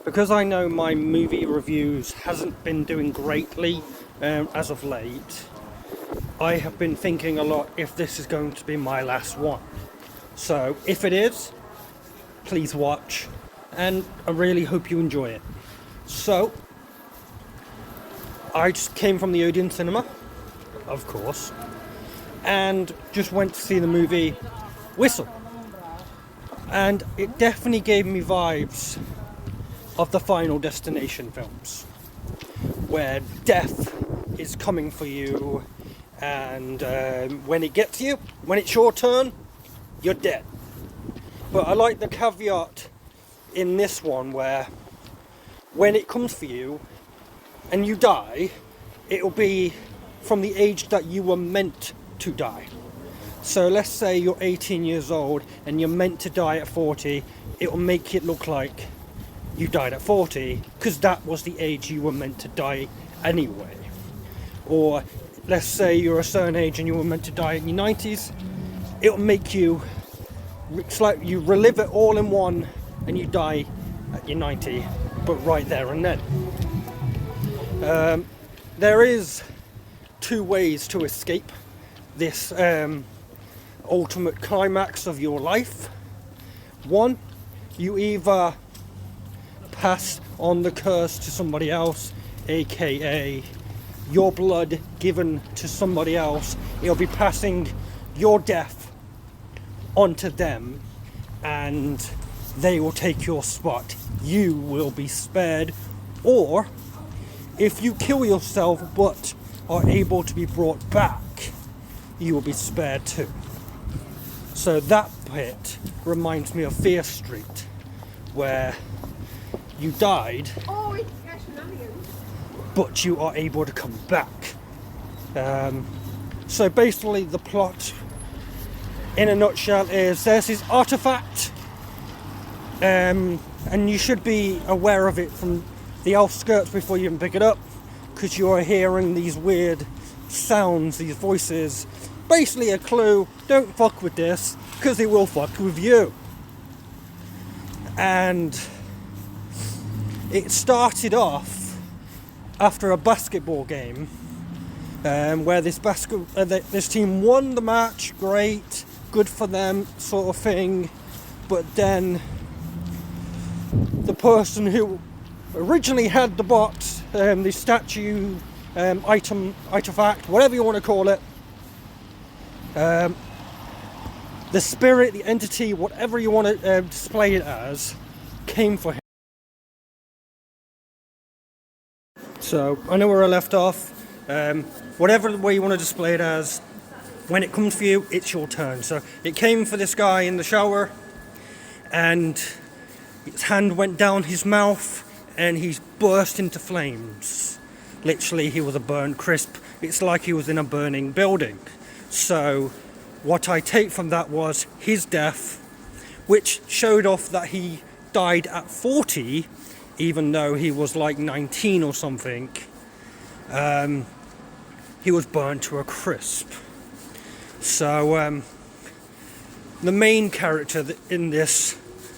because I know my movie reviews hasn't been doing greatly as of late, I have been thinking a lot if this is going to be my last one. So if it is, please watch, and I really hope you enjoy it. So, I just came from the Odeon Cinema, of course, and just went to see the movie Whistle. And it definitely gave me vibes of the Final Destination films, where death is coming for you, and when it gets you, when it's your turn, you're dead. But I like the caveat in this one where when it comes for you and you die, it'll be from the age that you were meant to die. So let's say you're 18 years old and you're meant to die at 40, it'll make it look like you died at 40 because that was the age you were meant to die anyway. Or let's say you're a certain age and you were meant to die in your 90s, it'll make you, it's like you relive it all in one and you die at your 90, but right there and then. There is two ways to escape this ultimate climax of your life. One, you either pass on the curse to somebody else, aka your blood given to somebody else. It'll be passing your death onto them and they will take your spot. You will be spared. Or if you kill yourself but are able to be brought back, you will be spared too. So that bit reminds me of Fear Street, where you died but you are able to come back. So basically the plot in a nutshell is there's this artifact, and you should be aware of it from the outskirts before you even pick it up, because you are hearing these weird sounds, these voices. Basically a clue, don't fuck with this because it will fuck with you. And it started off after a basketball game, where this team won the match, great, good for them, sort of thing. But then the person who originally had the box, the statue, artifact, whatever you want to call it, the spirit, the entity, whatever you want to display it as, came for him. So I know where I left off. Whatever way you want to display it as, when it comes for you, it's your turn. So it came for this guy in the shower, and his hand went down his mouth and he burst into flames. Literally, he was a burnt crisp. It's like he was in a burning building. So what I take from that was his death, which showed off that he died at 40, even though he was like 19 or something. He was burnt to a crisp. So the main character in this,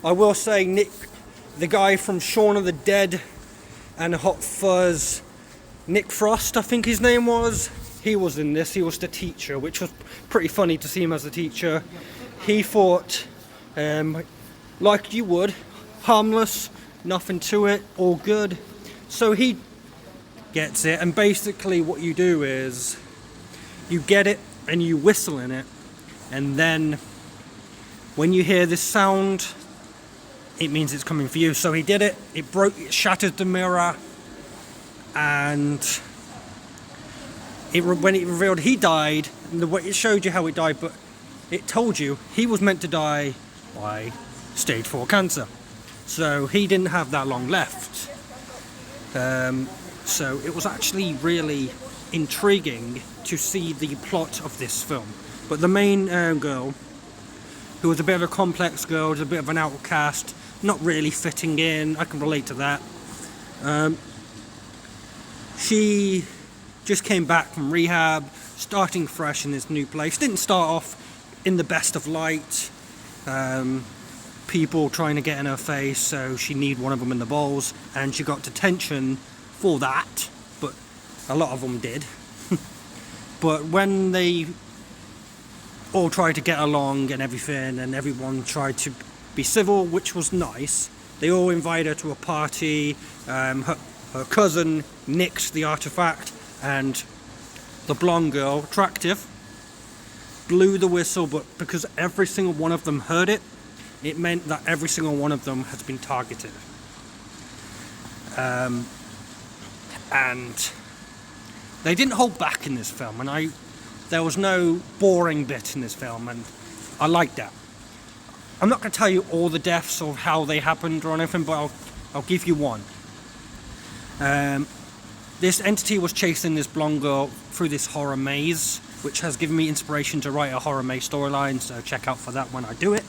I will say, Nick, the guy from Shaun of the Dead and Hot Fuzz, Nick Frost, I think his name was. He was in this. He was the teacher, which was pretty funny to see him as a teacher. He fought like you would, harmless, nothing to it, all good. So he gets it, and basically what you do is you get it and you whistle in it, and then when you hear this sound, it means it's coming for you. So he did it. It shattered the mirror, and when it revealed he died, and it showed you how he died, but it told you he was meant to die by stage 4 cancer. So he didn't have that long left. So it was actually really intriguing to see the plot of this film. But the main girl, who was a bit of a complex girl, was a bit of an outcast, not really fitting in, I can relate to that. She just came back from rehab, starting fresh in this new place. Didn't start off in the best of light. people trying to get in her face, so she kneed one of them in the balls, and she got detention for that, but a lot of them did. But when they all tried to get along and everything, and everyone tried to be civil, which was nice, they all invited her to a party. Her cousin nicked the artifact, and the blonde girl, attractive, blew the whistle, but because every single one of them heard it, it meant that every single one of them has been targeted. And they didn't hold back in this film, and there was no boring bit in this film, and I like that. I'm not going to tell you all the deaths or how they happened or anything, but I'll give you one. This entity was chasing this blonde girl through this horror maze, which has given me inspiration to write a horror maze storyline, so check out for that when I do it.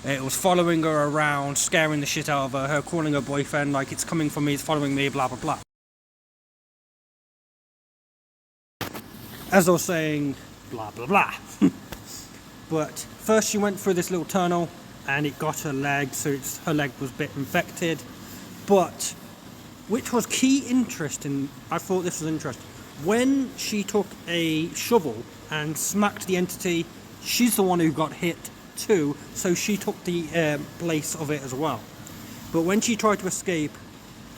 It was following her around, scaring the shit out of her calling her boyfriend like, it's coming for me, it's following me, blah blah blah. As I was saying, blah blah blah. But first she went through this little tunnel and it got her leg, so her leg was a bit infected. But, which was key interesting, I thought this was interesting. When she took a shovel and smacked the entity, she's the one who got hit too, so she took the place of it as well. But when she tried to escape,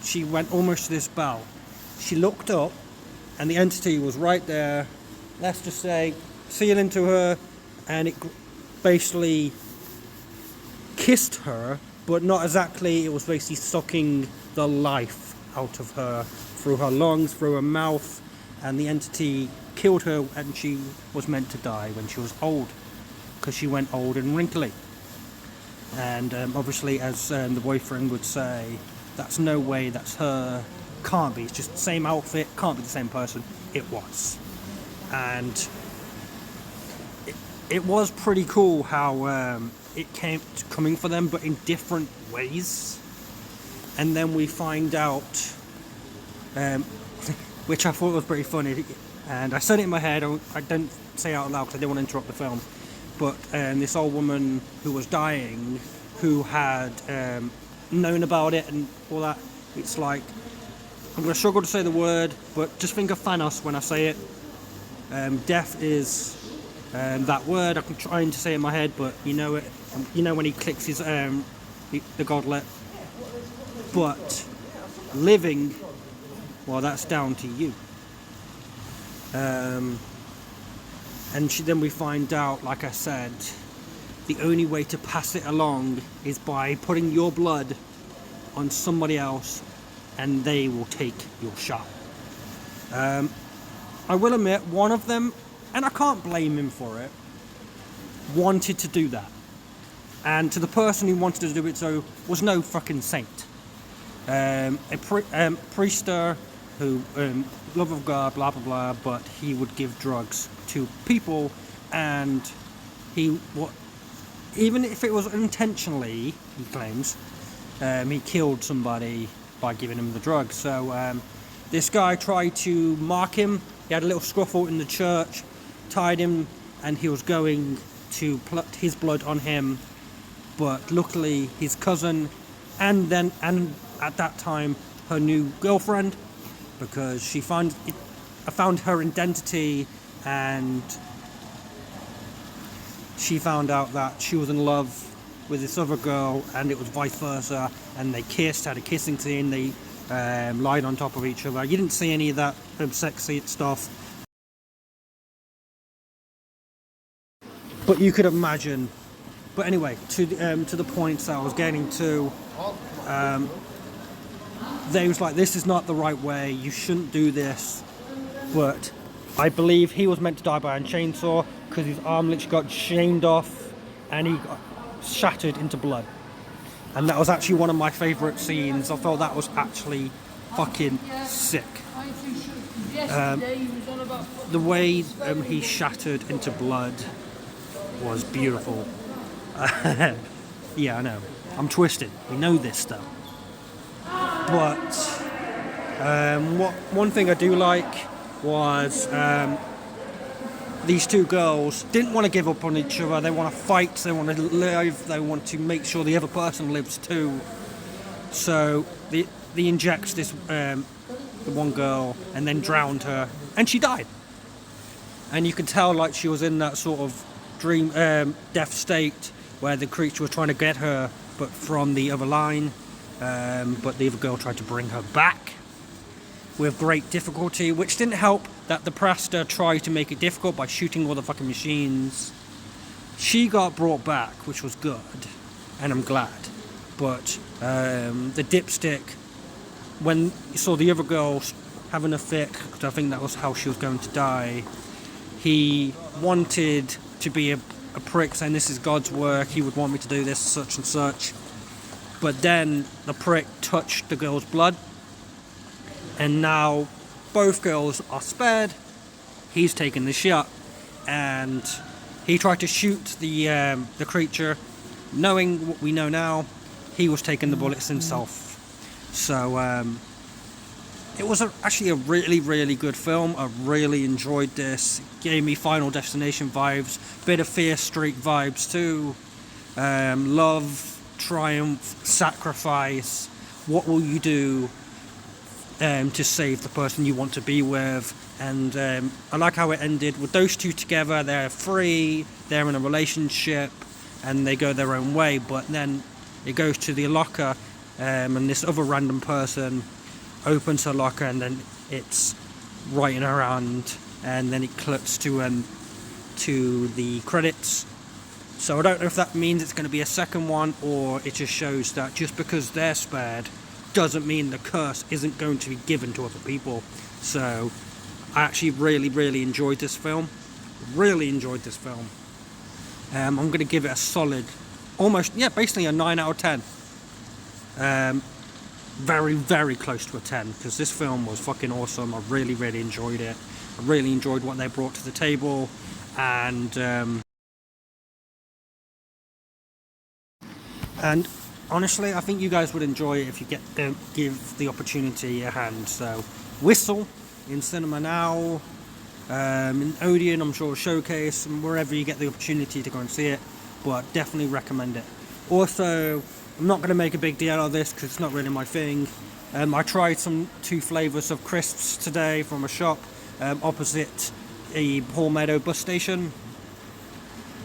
she went almost to this bell. She looked up and the entity was right there, let's just say, sealing to her, and it basically kissed her, but not exactly. It was basically sucking the life out of her through her lungs, through her mouth, and the entity killed her, and she was meant to die when she was old, because she went old and wrinkly. And obviously, as the boyfriend would say, that's no way, that's her, can't be, it's just the same outfit, can't be the same person. It was. And it was pretty cool how it came coming for them, but in different ways. And then we find out, which I thought was pretty funny, and I said it in my head, I don't say it out loud because I didn't want to interrupt the film, but this old woman who was dying, who had known about it and all that, it's like, I'm going to struggle to say the word, but just think of Thanos when I say it. Death is that word. I'm trying to say it in my head, but you know it. You know when he clicks his the gauntlet. But living, well, that's down to you. And then we find out, like I said, the only way to pass it along is by putting your blood on somebody else, and they will take your shot. I will admit, one of them, and I can't blame him for it, wanted to do that. And to the person who wanted to do it so was no fucking saint. A priester who, love of God, blah blah blah, but he would give drugs to people, and even if it was unintentionally, he claims, he killed somebody by giving him the drugs. So this guy tried to mark him. He had a little scuffle in the church, tied him, and he was going to put his blood on him. But luckily, his cousin, and at that time, her new girlfriend, because I found her identity, and she found out that she was in love with this other girl, and it was vice versa, and they kissed, had a kissing scene, they lied on top of each other. You didn't see any of that sexy stuff, but you could imagine. But anyway, to the points that I was getting to, they was like, this is not the right way, you shouldn't do this. But I believe he was meant to die by a chainsaw, because his arm literally got chained off and he got shattered into blood. And that was actually one of my favourite scenes. I thought that was actually fucking sick. The way he shattered into blood was beautiful. Yeah, I know. I'm twisted. We know this stuff. But one thing I do like was these two girls didn't want to give up on each other. They want to fight, they want to live, they want to make sure the other person lives too. So they injects this the one girl and then drowned her, and she died. And you could tell like she was in that sort of dream death state where the creature was trying to get her, but from the other line. But the other girl tried to bring her back with great difficulty, which didn't help that the Praster tried to make it difficult by shooting all the fucking machines. She got brought back, which was good, and I'm glad. But the dipstick, when he saw the other girl having a fit, because I think that was how she was going to die, he wanted to be a prick, saying this is God's work, he would want me to do this, such and such. But then the prick touched the girl's blood, and now both girls are spared. He's taken the shot, and he tried to shoot the creature, knowing what we know now. He was taking the bullets himself. So it was actually a really, really good film. I really enjoyed this. It gave me Final Destination vibes, bit of Fear Street vibes too. Love, triumph, sacrifice. What will you do to save the person you want to be with? And I like how it ended with those two together. They're free, they're in a relationship, and they go their own way. But then it goes to the locker, and this other random person opens her locker, and then it's right in her hand, and then it clips to the credits. So I don't know if that means it's going to be a second one, or it just shows that just because they're spared doesn't mean the curse isn't going to be given to other people. So I actually really, really enjoyed this film. Really enjoyed this film. I'm going to give it a solid, basically a 9 out of 10. Very, very close to a 10, because this film was fucking awesome. I really, really enjoyed it. I really enjoyed what they brought to the table, and honestly, I think you guys would enjoy it if you give the opportunity a hand. So, Whistle in cinema now, in Odeon, I'm sure, Showcase, and wherever you get the opportunity to go and see it. But definitely recommend it. Also, I'm not going to make a big deal out of this because it's not really my thing. I tried 2 flavours of crisps today from a shop opposite a Hall Meadow bus station.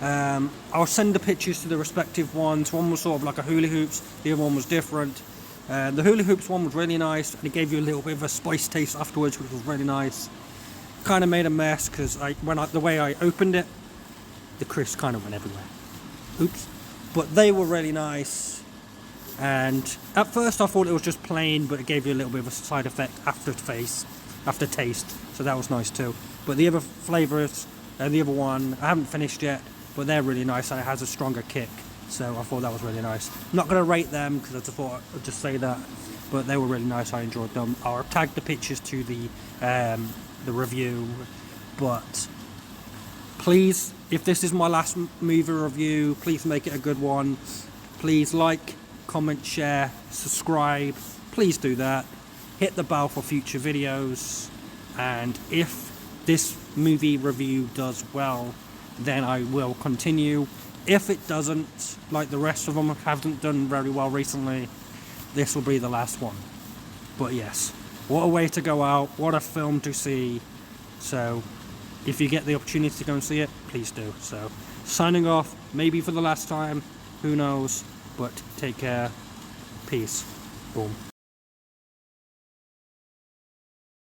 I'll send the pictures to the respective ones. One was sort of like a hula hoops, the other one was different. The hula hoops one was really nice, and it gave you a little bit of a spice taste afterwards, which was really nice. Kind of made a mess because the way I opened it, the crisps kind of went everywhere. Oops. But they were really nice, and at first I thought it was just plain, but it gave you a little bit of a side effect after taste, so that was nice too. But the other flavours, the other one, I haven't finished yet, but they're really nice, and it has a stronger kick, so I thought that was really nice. I'm not going to rate them because I just thought I'd just say that, but they were really nice. I enjoyed them. I'll tag the pictures to the review. But please, if this is my last movie review, please make it a good one. Please like, comment, share, subscribe. Please do that. Hit the bell for future videos, and if this movie review does well, then I will continue. If it doesn't, like the rest of them haven't done very well recently, this will be the last one. But yes, what a way to go out, what a film to see. So if you get the opportunity to go and see it, please do. So signing off, maybe for the last time, who knows, but take care. Peace. Boom.